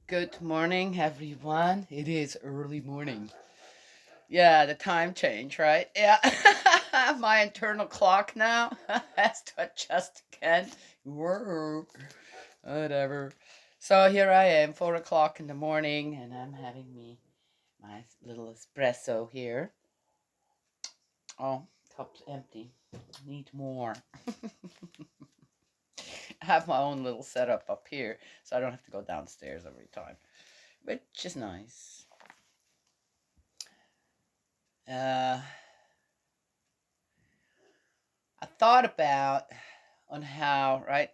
Good morning, everyone. It is early morning. Yeah, the time change, right? Yeah. My internal clock now has to adjust again. Whoa. Whatever. So here I am, 4 o'clock in the morning, and I'm having me my little espresso here. Oh, cup's empty. Need more. I have my own little setup up here, so I don't have to go downstairs every time, which is nice. Uh, I thought about on how, right,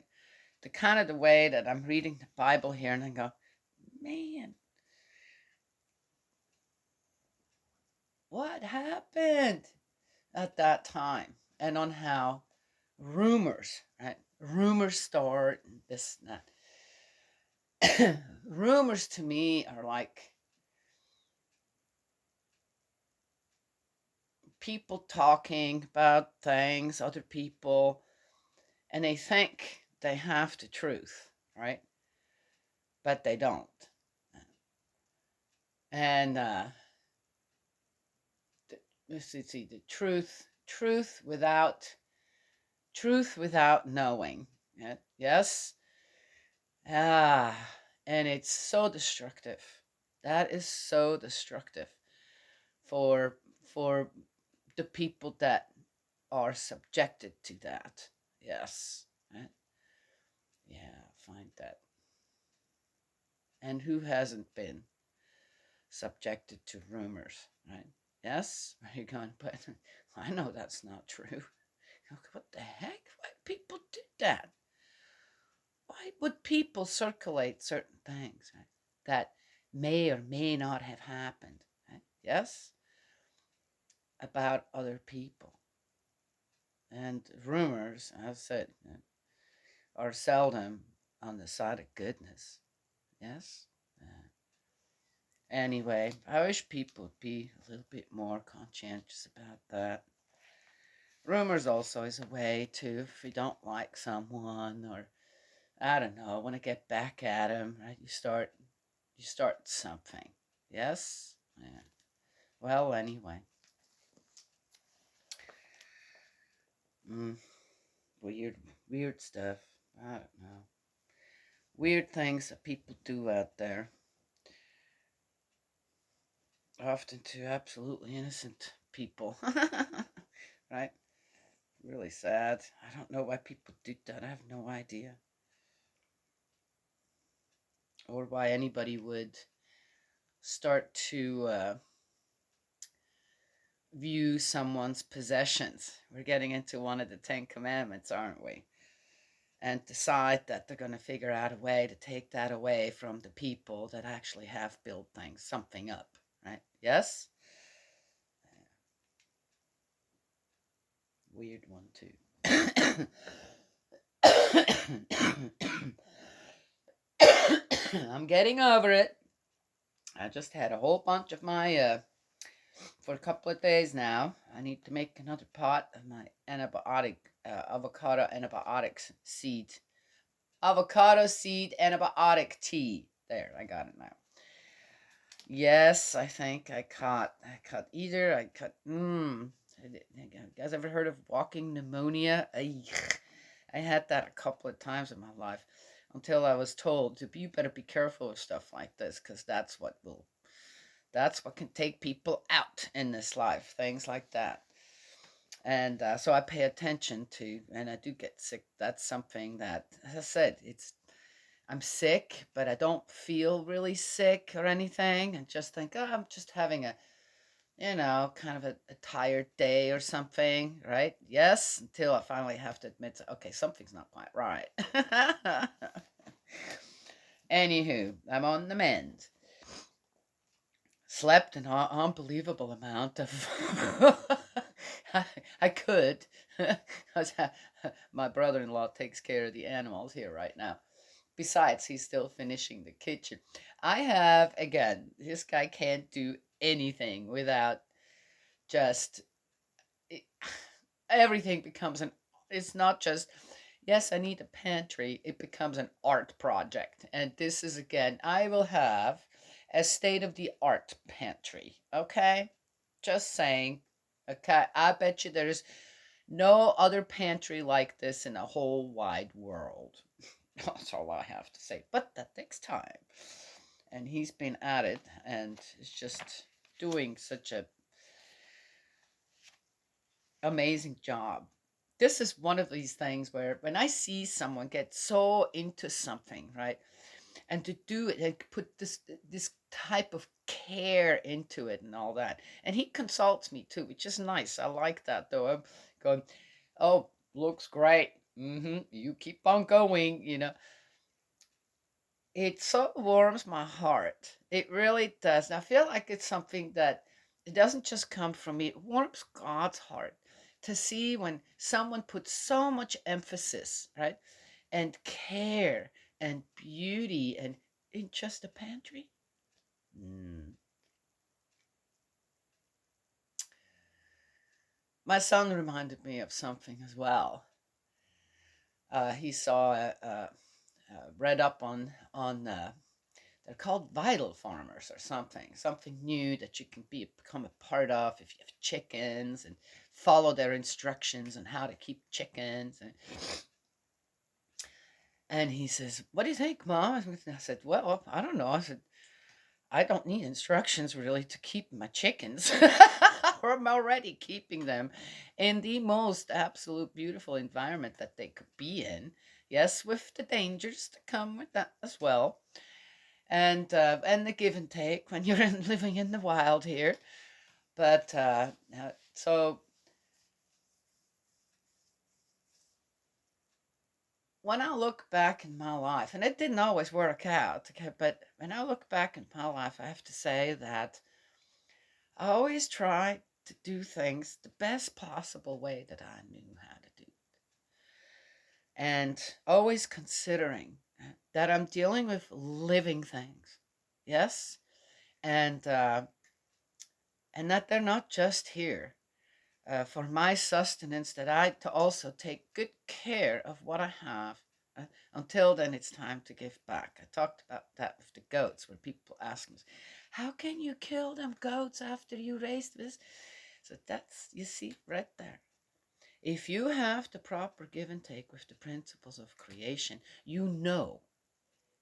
the kind of the way that I'm reading the Bible here, and I go, man, what happened at that time? And on how rumors, right? Rumors start and this and that. Rumors to me are like people talking about things, other people, and they think they have the truth, right? But they don't. And let's see, the truth without knowing. Yes. And it's so destructive. That is so destructive for for the people that are subjected to that. Yes. Yeah, find that. And who hasn't been subjected to rumors, right? Yes. Are you going, but I know that's not true. What the heck? Why people do that? Why would people circulate certain things, right, that may or may not have happened? Right? Yes, about other people. And rumors, as I said, are seldom on the side of goodness. Yes. Anyway, I wish people would be a little bit more conscientious about that. Rumors also is a way to, if you don't like someone, or I don't know, want to get back at them, right? You start something. Yes? Yeah. Well, anyway. Mm, weird, weird stuff. I don't know. Weird things that people do out there. Often to absolutely innocent people. Right? Really sad. I don't know why people do that. I have no idea. Or why anybody would start to view someone's possessions. We're getting into one of the Ten Commandments, aren't we? And decide that they're going to figure out a way to take that away from the people that actually have built things, something up, right? Yes? Weird one, too. I'm getting over it. I just had a whole bunch of my, for a couple of days now. I need to make another pot of my avocado antibiotics seed. Avocado seed antibiotic tea. There, I got it now. Yes, I think I cut. You guys ever heard of walking pneumonia? I had that a couple of times in my life until I was told to you better be careful with stuff like this, because that's what can take people out in this life, things like that. And so I pay attention to, and I do get sick. That's something that, as I said, I'm sick, but I don't feel really sick or anything. And just think, oh, I'm just having kind of a tired day or something, right? Yes, until I finally have to admit, okay, something's not quite right. Anywho, I'm on the mend. Slept an unbelievable amount of. I could. My brother in law takes care of the animals here right now. Besides, he's still finishing the kitchen. I have, again, this guy can't do anything without just. Everything becomes an. It's not just. Yes, I need a pantry. It becomes an art project. And this is again, I will have a state of the art pantry. Okay? Just saying. Okay, I bet you there's no other pantry like this in the whole wide world. That's all I have to say. But that takes time. And he's been at it and is just doing such a amazing job. This is one of these things where when I see someone get so into something, right? And to do it and put this type of care into it and all that. And he consults me too, which is nice. I like that though. I'm going, "Oh, looks great. You keep on going, you know." It so warms my heart. It really does. And I feel like it's something that it doesn't just come from me. It warms God's heart to see when someone puts so much emphasis, right? And care and beauty and in just a pantry. Mm. My son reminded me of something as well. He saw read up on they're called vital farmers or something new that you can become a part of if you have chickens and follow their instructions on how to keep chickens. And he says, "What do you think, Mom?" And I said, "Well, I don't know." I said, "I don't need instructions really to keep my chickens. I'm already keeping them in the most absolute beautiful environment that they could be in. Yes, with the dangers that come with that as well, and the give and take when you're living in the wild here. But so when I look back in my life, and it didn't always work out, okay, but when I look back in my life, I have to say that I always tried to do things the best possible way that I knew how to do, and always considering that I'm dealing with living things, yes, and uh, and that they're not just here for my sustenance, that I to also take good care of what I have. Until then, it's time to give back. I talked about that with the goats, where people ask me, "How can you kill them goats after you raised this?" So that's, you see, right there. If you have the proper give and take with the principles of creation, you know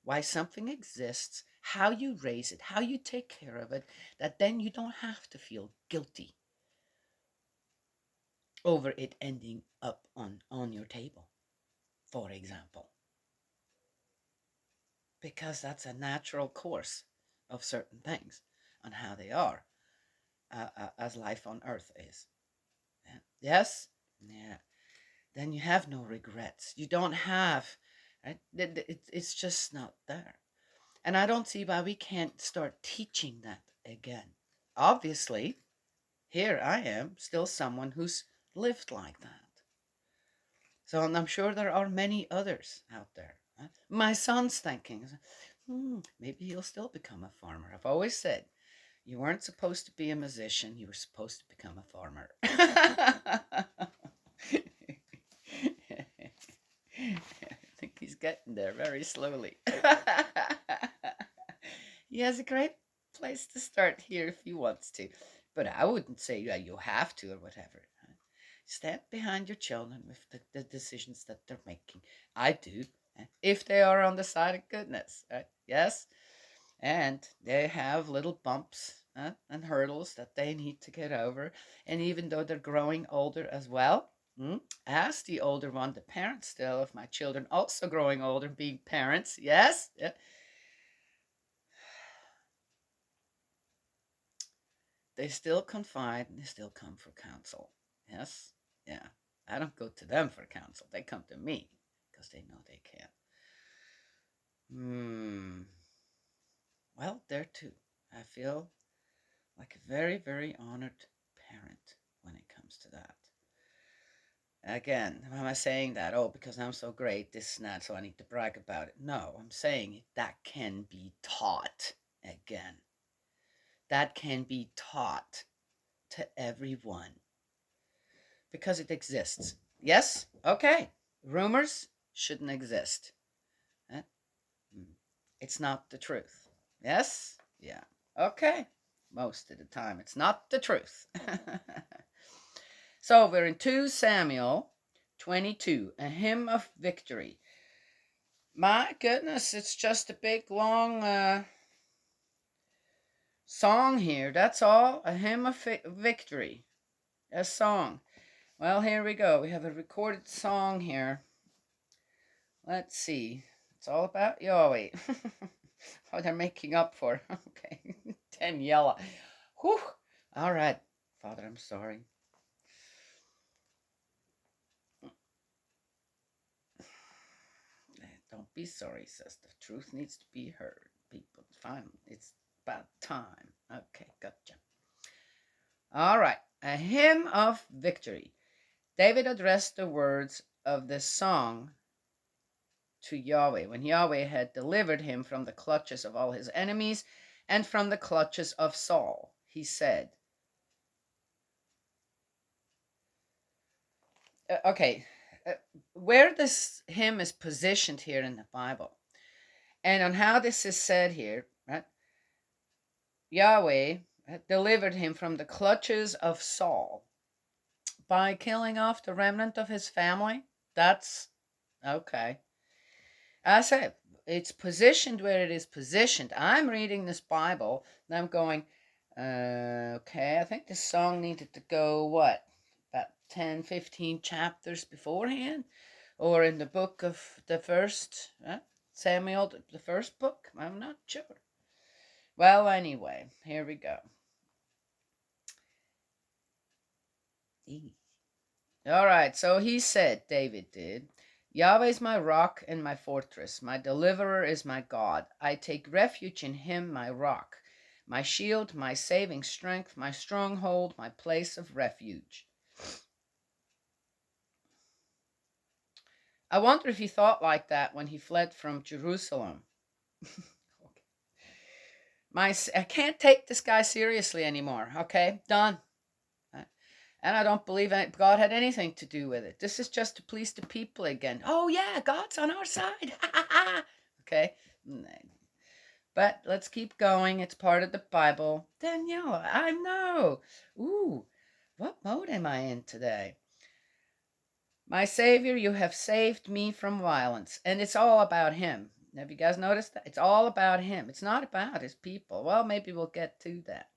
why something exists, how you raise it, how you take care of it, that then you don't have to feel guilty over it ending up on your table, for example, because that's a natural course of certain things on how they are, as life on earth is. Yeah. Yes, yeah. Then you have no regrets. You don't have, right? It's just not there. And I don't see why we can't start teaching that again. Obviously, here I am, still someone who's lived like that. So, and I'm sure there are many others out there. My son's thinking, maybe he'll still become a farmer. I've always said, you weren't supposed to be a musician, you were supposed to become a farmer. I think he's getting there very slowly. He has a great place to start here if he wants to. But I wouldn't say you have to or whatever. Stand behind your children with the decisions that they're making. I do, if they are on the side of goodness. Yes, and they have little bumps and hurdles that they need to get over. And even though they're growing older as well, as the older one, the parent still of my children, also growing older, being parents, yes, yeah, they still confide and they still come for counsel. Yes, yeah. I don't go to them for counsel. They come to me because they know they can. Hmm. Well, there too, I feel like a very, very honored parent when it comes to that. Again, why am I saying that? Oh, because I'm so great, this and that, so I need to brag about it. No, I'm saying that can be taught again. That can be taught to everyone because it exists. Yes? Okay. Rumors shouldn't exist. Eh? It's not the truth. Yes? Yeah. Okay. Most of the time, it's not the truth. So we're in 2 Samuel 22, a hymn of victory. My goodness, it's just a big long song here. That's all. A hymn of victory. A song. Well, here we go. We have a recorded song here. Let's see. It's all about Yahweh. Oh, they're making up for. Okay. 10 yellow. Whew. All right. Father, I'm sorry. Don't be sorry, says the truth needs to be heard. People, fine. It's about time. Okay, gotcha. All right. A hymn of victory. David addressed the words of this song to Yahweh when Yahweh had delivered him from the clutches of all his enemies and from the clutches of Saul. He said, okay, where this hymn is positioned here in the Bible and on how this is said here, right? Yahweh delivered him from the clutches of Saul by killing off the remnant of his family. That's okay. I said it's positioned where it is positioned. I'm reading this Bible and I'm going, okay, I think this song needed to go what? About 10, 15 chapters beforehand? Or in the book of the first Samuel, the first book? I'm not sure. Well, anyway, here we go. All right, so he said, David did, Yahweh is my rock and my fortress. My deliverer is my God. I take refuge in him, my rock, my shield, my saving strength, my stronghold, my place of refuge. I wonder if he thought like that when he fled from Jerusalem. I can't take this guy seriously anymore. Okay, done. And I don't believe God had anything to do with it. This is just to please the people again. Oh, yeah, God's on our side. Okay. But let's keep going. It's part of the Bible. Danielle, I know. Ooh, what mode am I in today? My Savior, you have saved me from violence. And it's all about him. Have you guys noticed that? It's all about him. It's not about his people. Well, maybe we'll get to that.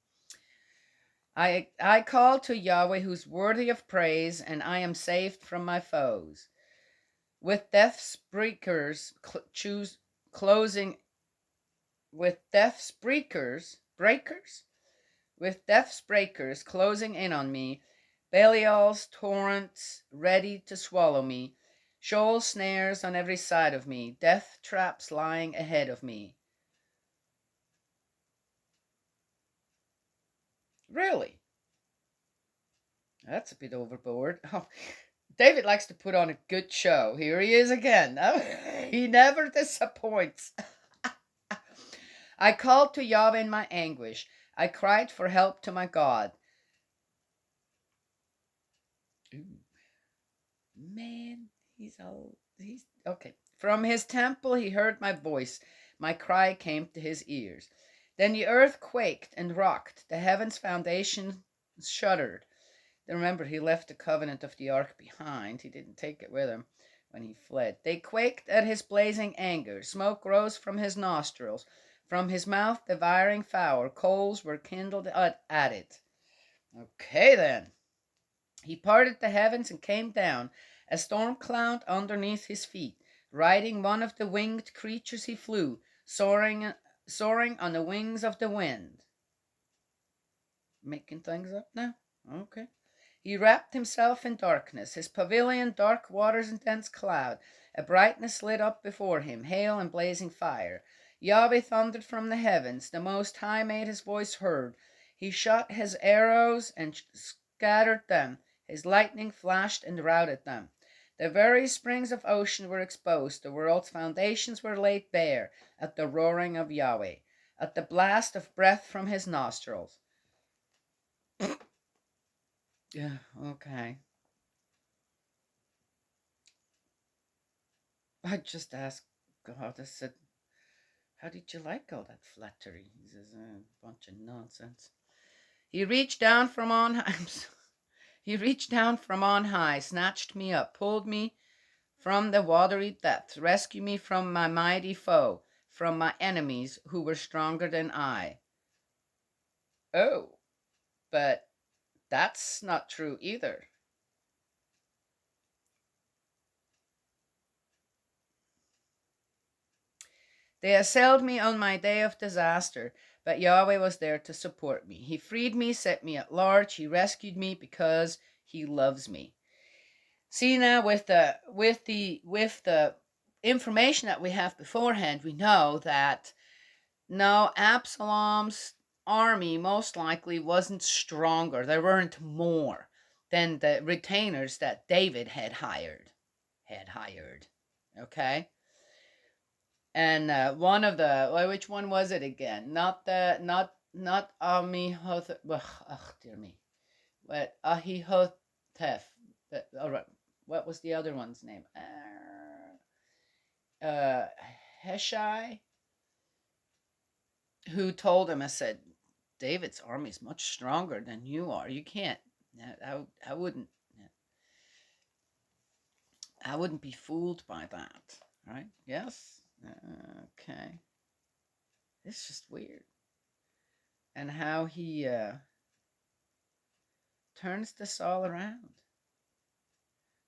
I call to Yahweh who's worthy of praise, and I am saved from my foes. With death's breakers closing with death's breakers closing in on me, Belial's torrents ready to swallow me, Sheol snares on every side of me, death traps lying ahead of me. Really? That's a bit overboard. Oh, David likes to put on a good show. Here he is again. Oh, he never disappoints. I called to Yahweh in my anguish. I cried for help to my God. Ooh. Man, he's okay. From his temple he heard my voice. My cry came to his ears. Then the earth quaked and rocked. The heaven's foundation shuddered. Remember, he left the covenant of the ark behind. He didn't take it with him when he fled. They quaked at his blazing anger. Smoke rose from his nostrils. From his mouth devouring fire. Coals were kindled at it. Okay, then. He parted the heavens and came down, a storm cloud underneath his feet. Riding one of the winged creatures he flew, soaring on the wings of the wind. Making things up now? Okay. He wrapped himself in darkness, his pavilion dark waters and dense cloud. A brightness lit up before him, hail and blazing fire. Yahweh thundered from the heavens, the Most High made his voice heard. He shot his arrows and scattered them, his lightning flashed and routed them. The very springs of ocean were exposed, the world's foundations were laid bare, at the roaring of Yahweh, at the blast of breath from his nostrils. Yeah, okay. I just asked God, I said, how did you like all that flattery? He says, a bunch of nonsense. He reached down from on high. He reached down from on high, snatched me up, pulled me from the watery depths, rescued me from my mighty foe, from my enemies who were stronger than I. Oh, but that's not true either. They assailed me on my day of disaster, but Yahweh was there to support me. He freed me, set me at large. He rescued me because he loves me. See now, with the information that we have beforehand, we know that no, Absalom's army most likely wasn't stronger. There weren't more than the retainers that David had hired. Okay, and one of the which one was it again? Not Amihoth. Ugh, dear me. What Ahihotep? All right. What was the other one's name? Uh, Heshai, who told him, I said, David's army is much stronger than you are. You can't. I wouldn't. I wouldn't be fooled by that, right? Yes. Okay. It's just weird, and how he turns this all around.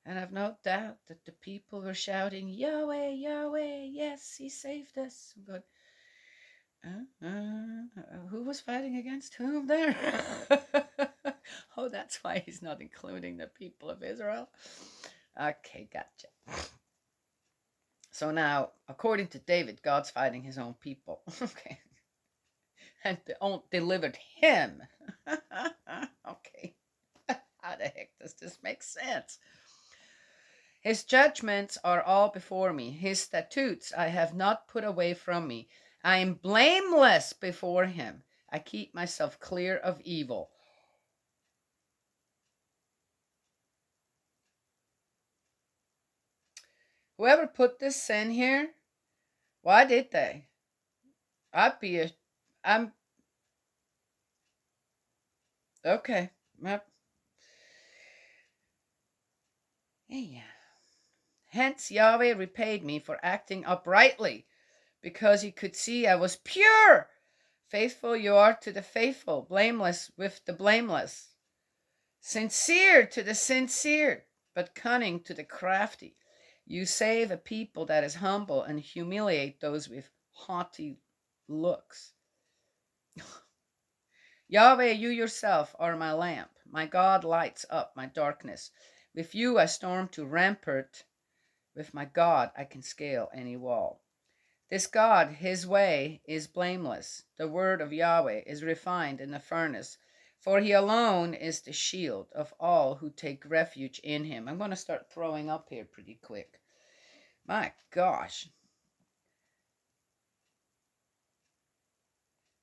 And I've no doubt that the people were shouting, Yahweh, Yahweh, yes, he saved us. But who was fighting against whom there? Oh, that's why he's not including the people of Israel. Okay, gotcha. So now, according to David, God's fighting his own people. Okay. And delivered him. Okay. How the heck does this make sense? His judgments are all before me. His statutes I have not put away from me. I am blameless before him. I keep myself clear of evil. Whoever put this in here, why did they? I'm, okay. Yeah. Hence Yahweh repaid me for acting uprightly, because he could see I was pure. Faithful you are to the faithful, blameless with the blameless, sincere to the sincere, but cunning to the crafty. You save a people that is humble and humiliate those with haughty looks. Yahweh, you yourself are my lamp. My God lights up my darkness. With you I storm to rampart. With my God I can scale any wall. This God, his way is blameless. The word of Yahweh is refined in the furnace. For he alone is the shield of all who take refuge in him. I'm going to start throwing up here pretty quick. My gosh.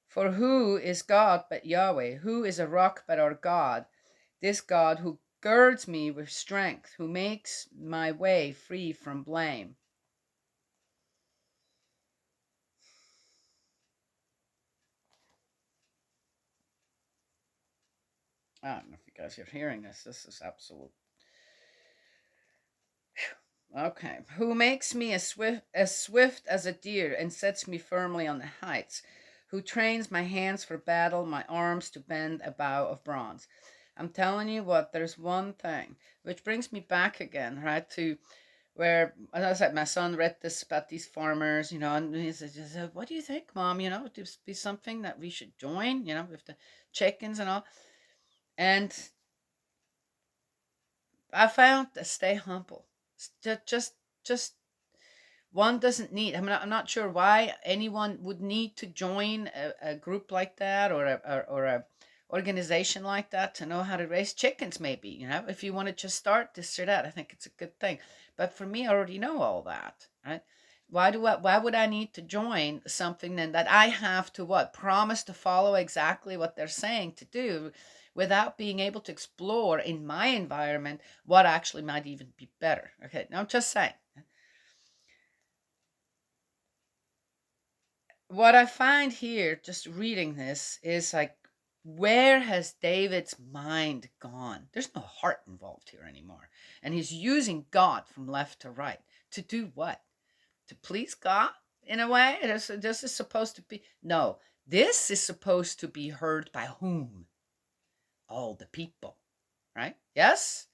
For who is God but Yahweh? Who is a rock but our God? This God who girds me with strength, who makes my way free from blame. I don't know if you guys are hearing this. This is absolute. Okay. Who makes me as swift as a deer and sets me firmly on the heights. Who trains my hands for battle, my arms to bend a bow of bronze. I'm telling you what, there's one thing, which brings me back again, right, to where, as I said, my son read this about these farmers, and he said, what do you think, Mom? Would this be something that we should join, with the chickens and all? And I found to stay humble. Just one doesn't need. I'm not sure why anyone would need to join a group like that, or a organization like that, to know how to raise chickens. Maybe, if you want to just start this or that, I think it's a good thing. But for me, I already know all that, right? Why would I need to join something then that I have to promise to follow exactly what they're saying to do, without being able to explore in my environment what actually might even be better? Okay, now I'm just saying. what I find here, just reading this, is like, where has David's mind gone? There's no heart involved here anymore. And he's using God from left to right. To do what? To please God in a way? This is supposed to be. No, this is supposed to be heard by whom? All the people, right? Yes?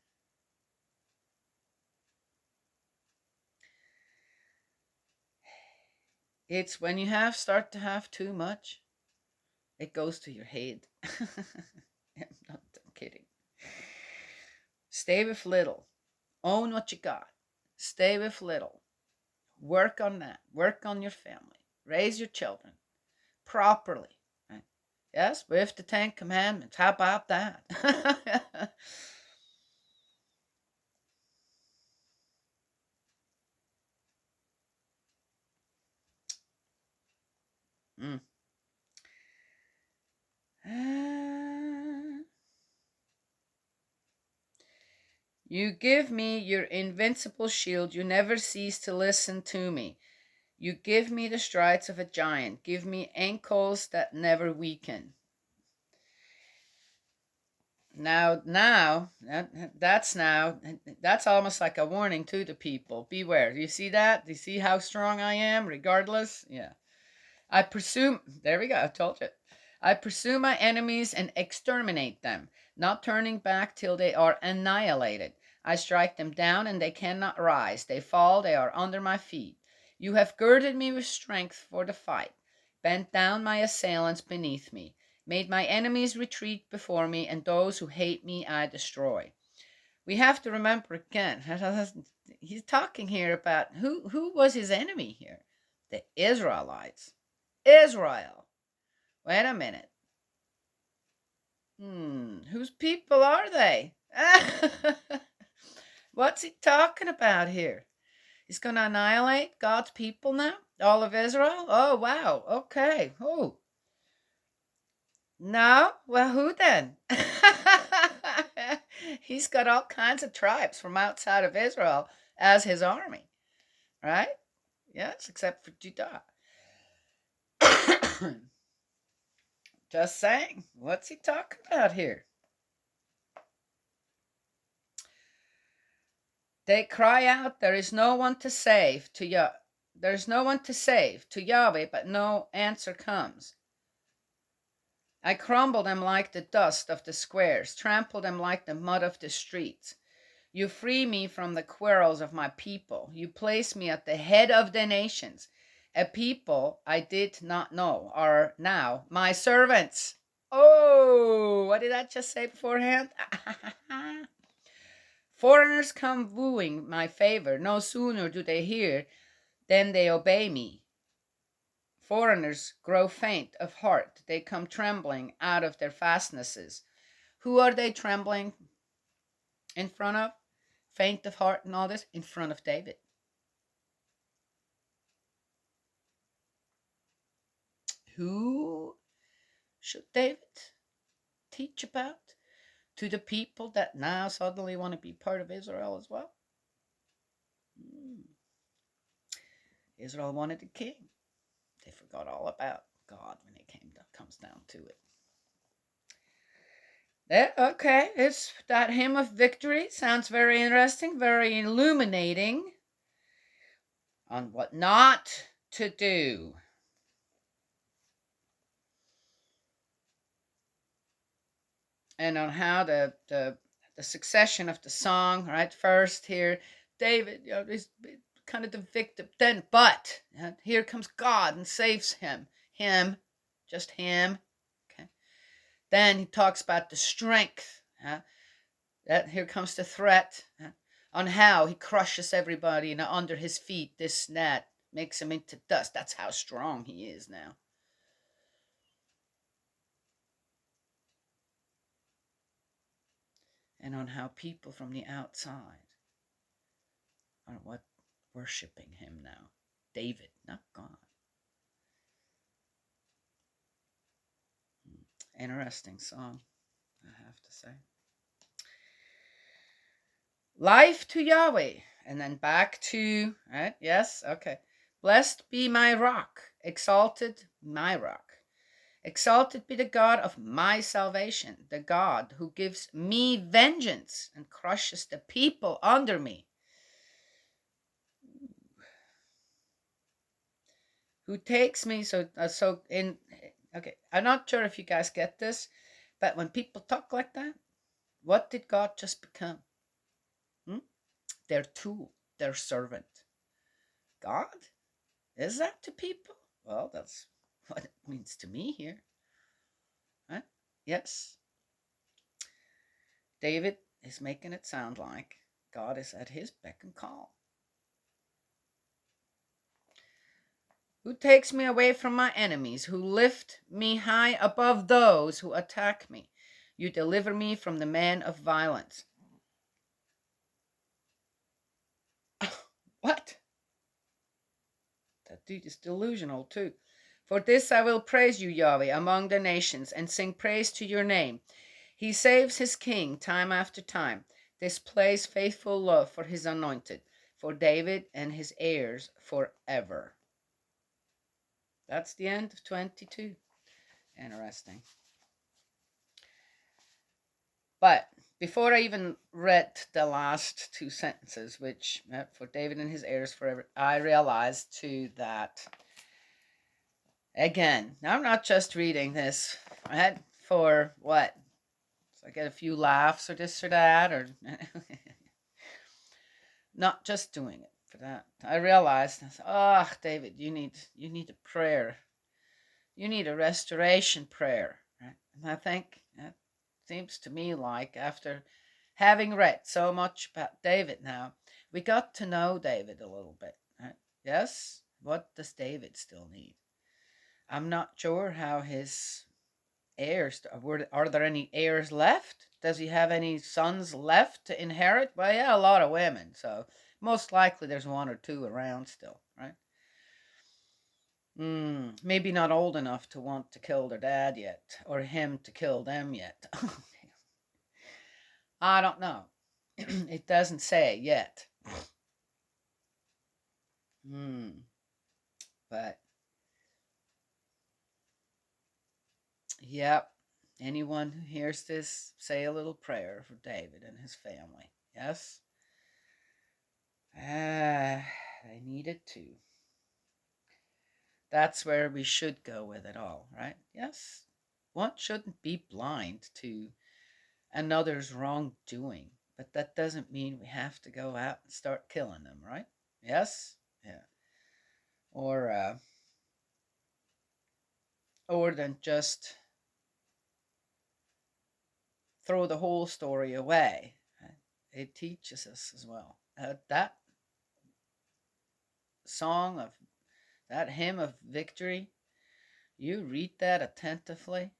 It's when you start to have too much, it goes to your head. I'm kidding. Stay with little. Own what you got. Stay with little. Work on that. Work on your family. Raise your children properly. Right? Yes, with the 10 Commandments. How about that? Mm. You give me your invincible shield. You never cease to listen to me. You give me the strides of a giant. Give me ankles that never weaken. That's almost like a warning to the people. Beware. Do you see that? Do you see how strong I am, regardless? Yeah. I pursue, there we go, I told you. I pursue my enemies and exterminate them, not turning back till they are annihilated. I strike them down and they cannot rise. They fall, they are under my feet. You have girded me with strength for the fight, bent down my assailants beneath me, made my enemies retreat before me, and those who hate me I destroy. We have to remember again, he's talking here about who was his enemy here? The Israelites. Israel. Wait a minute. Whose people are they? What's he talking about here? He's going to annihilate God's people now? All of Israel? Oh, wow. Okay. Who? No? Well, who then? He's got all kinds of tribes from outside of Israel as his army, right? Yes, except for Judah. Just saying. What's he talking about here? They cry out, there is no one to save to There's no one to save to Yahweh, but no answer comes. I crumble them like the dust of the squares, trample them like the mud of the streets. You free me from the quarrels of my people. You place me at the head of the nations. A people I did not know are now my servants. Oh, what did I just say beforehand? Foreigners come wooing my favor. No sooner do they hear than they obey me. Foreigners grow faint of heart. They come trembling out of their fastnesses. Who are they trembling in front of? Faint of heart and all this? In front of David. Who should David teach about? To the people that now suddenly want to be part of Israel as well? Israel wanted a king. They forgot all about God when it comes down to it. Okay, it's that hymn of victory. Sounds very interesting, very illuminating on what not to do. And on how the succession of the song, right? First here, David, is kind of the victim. Then, but here comes God and saves him. Just him. Okay. Then he talks about the strength. That here comes the threat. On how he crushes everybody under his feet. This net makes him into dust. That's how strong he is now. And on how people from the outside are worshiping him now. David, not God. Interesting song, I have to say. Life to Yahweh. And then back to, right? Yes, okay. Blessed be my rock, exalted my rock. Exalted be the God of my salvation, the God who gives me vengeance and crushes the people under me. Who takes me okay, I'm not sure if you guys get this, but when people talk like that, what did God just become? Their tool, their servant. God? Is that to people? Well, that's what it means to me here. Right? Yes. David is making it sound like God is at his beck and call. Who takes me away from my enemies, who lift me high above those who attack me. You deliver me from the man of violence. What? That dude is delusional too. For this I will praise you, Yahweh, among the nations, and sing praise to your name. He saves his king time after time, displays faithful love for his anointed, for David and his heirs forever. That's the end of 22. Interesting. But before I even read the last two sentences, which for David and his heirs forever, I realized too that, again, I'm not just reading this for what? So I get a few laughs or this or that, or not just doing it for that. I realized, David, you need a prayer. You need a restoration prayer. Right? And I think that seems to me like after having read so much about David now, we got to know David a little bit. Right? Yes? What does David still need? I'm not sure how his heirs, are there any heirs left? Does he have any sons left to inherit? Well, yeah, a lot of women, so most likely there's one or two around still, right? Maybe not old enough to want to kill their dad yet, or him to kill them yet. I don't know. It doesn't say yet. But, yep. Anyone who hears this, say a little prayer for David and his family. Yes? They need it too. That's where we should go with it all, right? Yes? One shouldn't be blind to another's wrongdoing, but that doesn't mean we have to go out and start killing them, right? Yes? Yeah. Or then just throw the whole story away. It teaches us as well. That song of that hymn of victory, you read that attentively,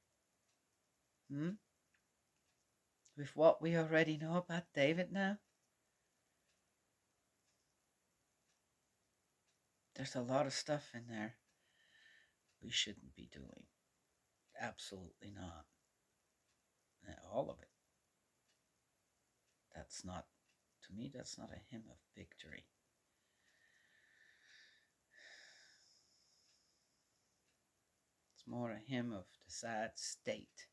with what we already know about David now, there's a lot of stuff in there we shouldn't be doing. Absolutely not. All of it. That's not, to me, that's not a hymn of victory. It's more a hymn of the sad state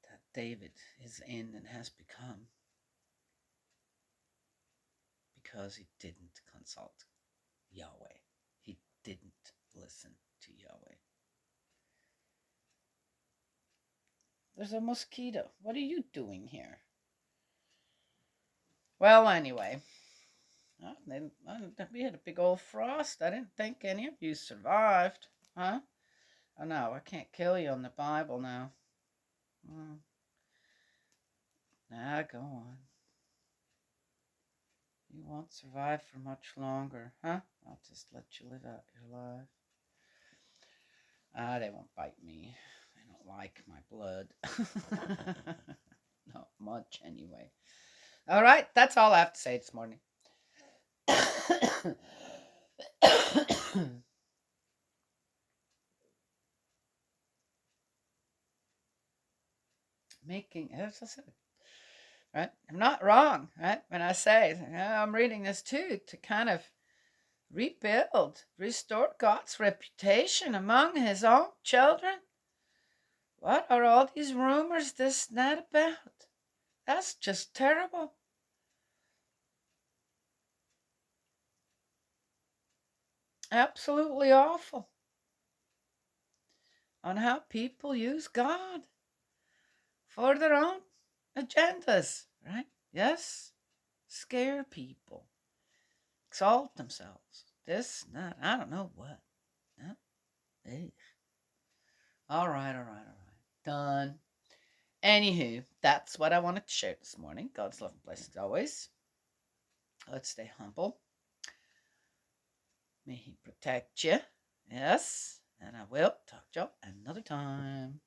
that David is in and has become because he didn't consult Yahweh. He didn't listen to Yahweh. There's a mosquito. What are you doing here? Well, anyway, we had a big old frost. I didn't think any of you survived. Huh? Oh, no, I can't kill you on the Bible now. Go on. You won't survive for much longer, huh? I'll just let you live out your life. They won't bite me. They don't like my blood. Not much, anyway. All right, that's all I have to say this morning. Making, as I said, right? I'm not wrong, right? When I say I'm reading this too to kind of rebuild, restore God's reputation among his own children? What are all these rumors, this and that about? That's just terrible. Absolutely awful. On how people use God for their own agendas, right? Yes? Scare people, exalt themselves, this and that. I don't know what. Huh? Ugh. All right, all right, all right. Done. Anywho, that's what I wanted to share this morning. God's love and blessings always. Let's stay humble. May He protect you. Yes. And I will talk to you another time.